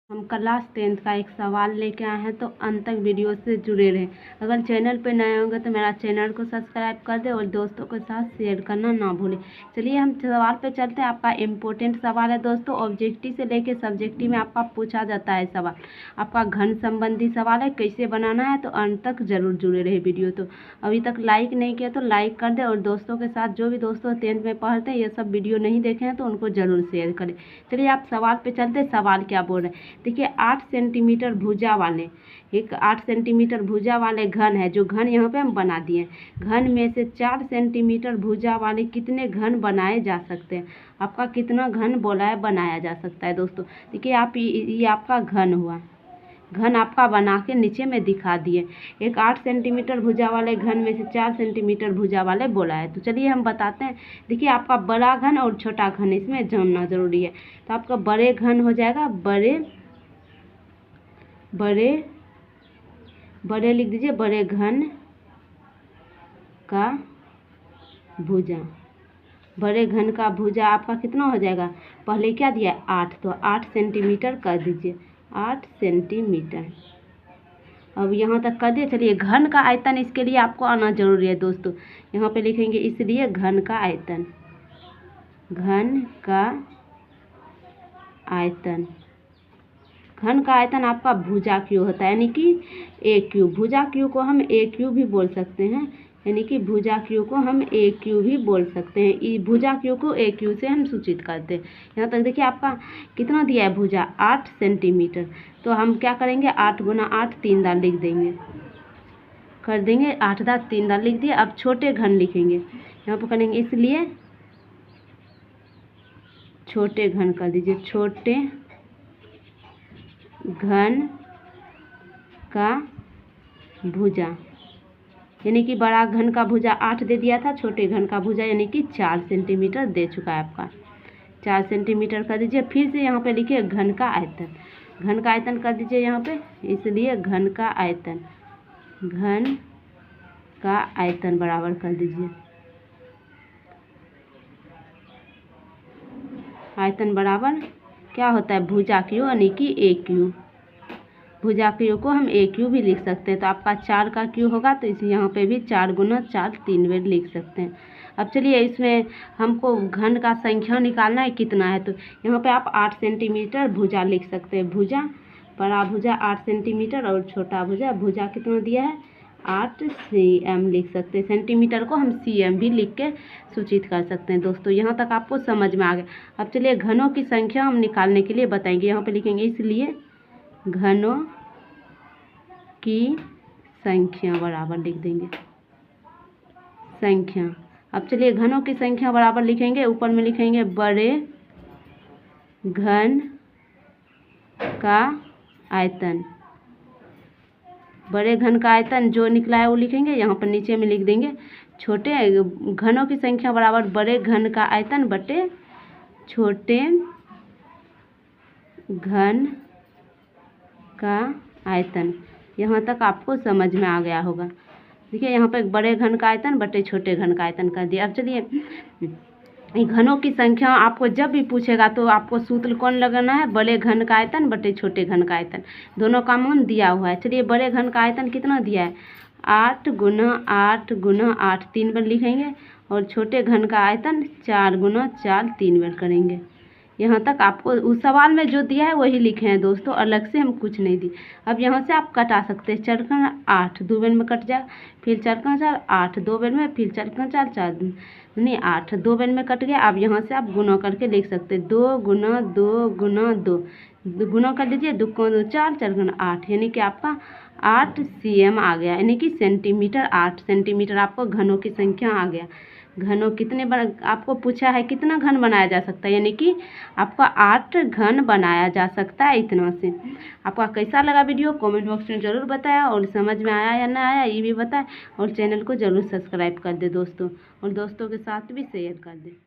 हम class 10th का एक सवाल लेके आए हैं, तो अंत तक वीडियो से जुड़े रहें। अगर चैनल पे नए होंगे तो मेरा चैनल को सब्सक्राइब कर दें और दोस्तों के साथ शेयर करना ना भूलें। चलिए हम सवाल पे चलते हैं। आपका इम्पोर्टेंट सवाल है दोस्तों। ऑब्जेक्टिव से लेके सब्जेक्टिव में आपका पूछा जाता है सवाल। आपका घन संबंधी सवाल है, कैसे बनाना है, तो अंत तक जरूर जुड़े रहे वीडियो। तो अभी तक लाइक नहीं किया तो लाइक कर दे और दोस्तों के साथ, जो भी दोस्तों 10th में पढ़ते हैं ये सब वीडियो नहीं देखे हैं तो उनको जरूर शेयर करें। चलिए आप सवाल पे चलते हैं। सवाल क्या बोल रहे हैं देखिए। 8 सेंटीमीटर भुजा वाले, एक 8 सेंटीमीटर भुजा वाले घन है, जो घन यहाँ पे हम बना दिए। घन में से 4 सेंटीमीटर भुजा वाले कितने घन बनाए जा सकते हैं। आपका कितना घन बोला है बनाया जा सकता है दोस्तों। देखिए आप ये आपका घन हुआ, घन आपका बना के नीचे में दिखा दिए। एक 8 सेंटीमीटर भुजा वाले घन में से 4 सेंटीमीटर भुजा वाले बोला है। तो चलिए हम बताते हैं। देखिए आपका बड़ा घन और छोटा घन इसमें जानना जरूरी है। तो आपका बड़े घन हो जाएगा, बड़े लिख दीजिए, बड़े घन का भुजा। बड़े घन का भुजा आपका कितना हो जाएगा, पहले क्या दिया 8, तो 8 सेंटीमीटर कर दीजिए, 8 सेंटीमीटर। अब यहाँ तक कर दिए। चलिए घन का आयतन, इसके लिए आपको आना जरूरी है दोस्तों। यहाँ पे लिखेंगे इसलिए घन का आयतन, घन का आयतन। घन का आयतन आपका भुजा क्यू होता है, यानी कि ए क्यू। भुजा क्यू को हम ए क्यू भी बोल सकते हैं, यानी कि भुजा क्यू को हम ए क्यू भी बोल सकते हैं। भुजा क्यू को ए क्यू से हम सूचित करते हैं। यहाँ तक देखिए आपका कितना दिया है भुजा, 8 सेंटीमीटर। तो हम क्या करेंगे, 8 गुना 8 3 दाल लिख देंगे, कर देंगे 8 दाल 3 दाल लिख दिए। अब छोटे घन लिखेंगे, यहाँ पर करेंगे इसलिए छोटे घन कर दीजिए, छोटे घन का भुजा, यानी कि बड़ा घन का भुजा 8 दे दिया था, छोटे घन का भुजा यानी कि 4 सेंटीमीटर दे चुका है आपका। 4 सेंटीमीटर कर दीजिए। फिर से यहाँ पे लिखिए घन का आयतन, घन का आयतन कर दीजिए यहाँ पे, इसलिए घन का आयतन, घन का आयतन बराबर कर दीजिए, आयतन बराबर क्या होता है भुजा क्यू यानी कि ए क्यू। भुजा क्यू को हम ए क्यू भी लिख सकते हैं। तो आपका 4 का क्यू होगा, तो इसे यहाँ पे भी 4 गुना 4 3 बार लिख सकते हैं। अब चलिए इसमें हमको घन का संख्या निकालना है कितना है। तो यहाँ पे आप 8 सेंटीमीटर भुजा लिख सकते हैं। भुजा, बड़ा भुजा 8 सेंटीमीटर और छोटा भुजा, भुजा कितना दिया है 8 cm लिख सकते हैं। सेंटीमीटर को हम cm भी लिख के सूचित कर सकते हैं दोस्तों। यहाँ तक आपको समझ में आ गया। अब चलिए घनों की संख्या हम निकालने के लिए बताएंगे। यहाँ पे लिखेंगे इसलिए घनों की संख्या बराबर लिख देंगे, संख्या। अब चलिए घनों की संख्या बराबर लिखेंगे, ऊपर में लिखेंगे बड़े घन का आयतन। बड़े घन का आयतन जो निकला है वो लिखेंगे, यहाँ पर नीचे में लिख देंगे छोटे घनों की संख्या बराबर बड़े घन का आयतन बटे छोटे घन का आयतन। यहाँ तक आपको समझ में आ गया होगा। देखिए यहाँ पे बड़े घन का आयतन बटे छोटे घन का आयतन कर दिया। अब चलिए घनों की संख्या आपको जब भी पूछेगा तो आपको सूत्र कौन लगाना है, बड़े घन का आयतन बटे छोटे घन का आयतन। दोनों का मान दिया हुआ है। चलिए बड़े घन का आयतन कितना दिया है 8 गुना 8 गुना 8 3 बार लिखेंगे, और छोटे घन का आयतन 4 गुना 4 3 बार करेंगे। यहाँ तक आपको उस सवाल में जो दिया है वही लिखे हैं दोस्तों, अलग से हम कुछ नहीं दी। अब यहाँ से आप कटा सकते हैं। 4 का 8 2 बार में कट जाए, फिर 4 का 4 8 2 बार में, फिर 4 का 4 4 नहीं 8 2 बार में कट गया। अब यहाँ से आप गुना करके लिख सकते हैं 2 गुना 2 गुना 2, गुना कर दीजिए, 2 को 2 4 4 गुना 8, यानी कि आपका 8 cm आ गया, यानी कि सेंटीमीटर। 8 सेंटीमीटर आपको घनों की संख्या आ गया। घनों कितने आपको पूछा है कितना घन बनाया जा सकता है, यानी कि आपका 8 घन बनाया जा सकता है। इतना से आपका कैसा लगा वीडियो कमेंट बॉक्स में ज़रूर बताया, और समझ में आया या ना आया ये भी बताएं, और चैनल को ज़रूर सब्सक्राइब कर दे दोस्तों, और दोस्तों के साथ भी शेयर कर दे।